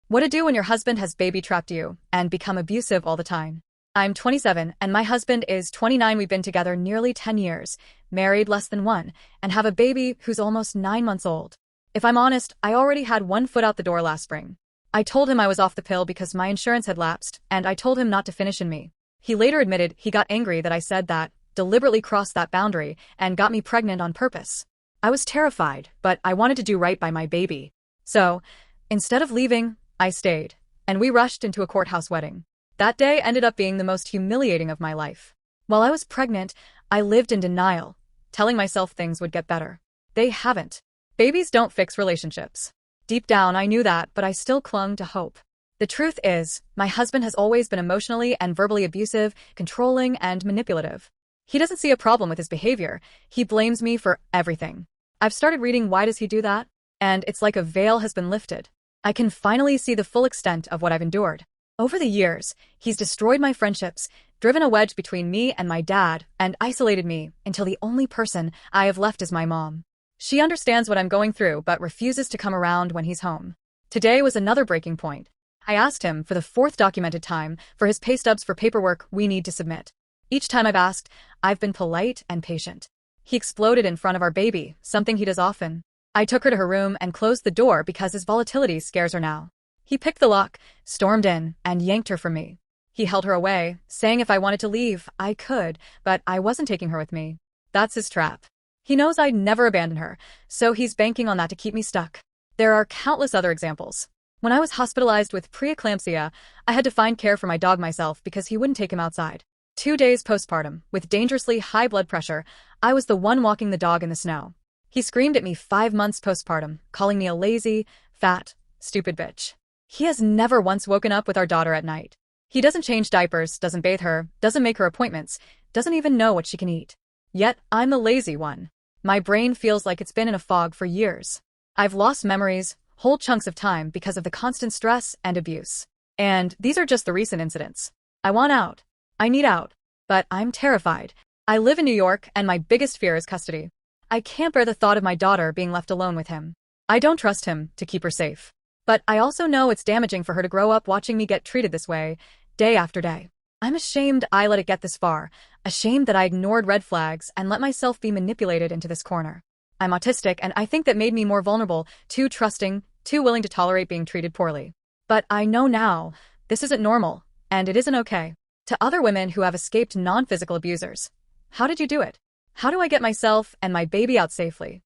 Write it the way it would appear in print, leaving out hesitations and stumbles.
What to do when your husband has baby-trapped you and become abusive all the time. I'm 27 and my husband is 29. We've been together nearly 10 years, married less than one, and have a baby who's almost 9 months old. If I'm honest, I already had one foot out the door last spring. I told him I was off the pill because my insurance had lapsed, and I told him not to finish in me. He later admitted he got angry that I said that, deliberately crossed that boundary, and got me pregnant on purpose. I was terrified, but I wanted to do right by my baby. So, instead of leaving, I stayed, and we rushed into a courthouse wedding. That day ended up being the most humiliating of my life. While I was pregnant, I lived in denial, telling myself things would get better. They haven't. Babies don't fix relationships. Deep down, I knew that, but I still clung to hope. The truth is, my husband has always been emotionally and verbally abusive, controlling, and manipulative. He doesn't see a problem with his behavior. He blames me for everything. I've started reading Why Does He Do That? And it's like a veil has been lifted. I can finally see the full extent of what I've endured. Over the years, he's destroyed my friendships, driven a wedge between me and my dad, and isolated me until the only person I have left is my mom. She understands what I'm going through but refuses to come around when he's home. Today was another breaking point. I asked him for the fourth documented time for his pay stubs for paperwork we need to submit. Each time I've asked, I've been polite and patient. He exploded in front of our baby, something he does often. I took her to her room and closed the door because his volatility scares her now. He picked the lock, stormed in, and yanked her from me. He held her away, saying if I wanted to leave, I could, but I wasn't taking her with me. That's his trap. He knows I'd never abandon her, so he's banking on that to keep me stuck. There are countless other examples. When I was hospitalized with preeclampsia, I had to find care for my dog myself because he wouldn't take him outside. 2 days postpartum, with dangerously high blood pressure, I was the one walking the dog in the snow. He screamed at me 5 months postpartum, calling me a lazy, fat, stupid bitch. He has never once woken up with our daughter at night. He doesn't change diapers, doesn't bathe her, doesn't make her appointments, doesn't even know what she can eat. Yet, I'm the lazy one. My brain feels like it's been in a fog for years. I've lost memories, whole chunks of time because of the constant stress and abuse. And these are just the recent incidents. I want out. I need out. But I'm terrified. I live in New York and my biggest fear is custody. I can't bear the thought of my daughter being left alone with him. I don't trust him to keep her safe. But I also know it's damaging for her to grow up watching me get treated this way, day after day. I'm ashamed I let it get this far, ashamed that I ignored red flags and let myself be manipulated into this corner. I'm autistic and I think that made me more vulnerable, too trusting, too willing to tolerate being treated poorly. But I know now, this isn't normal, and it isn't okay. To other women who have escaped non-physical abusers, how did you do it? How do I get myself and my baby out safely?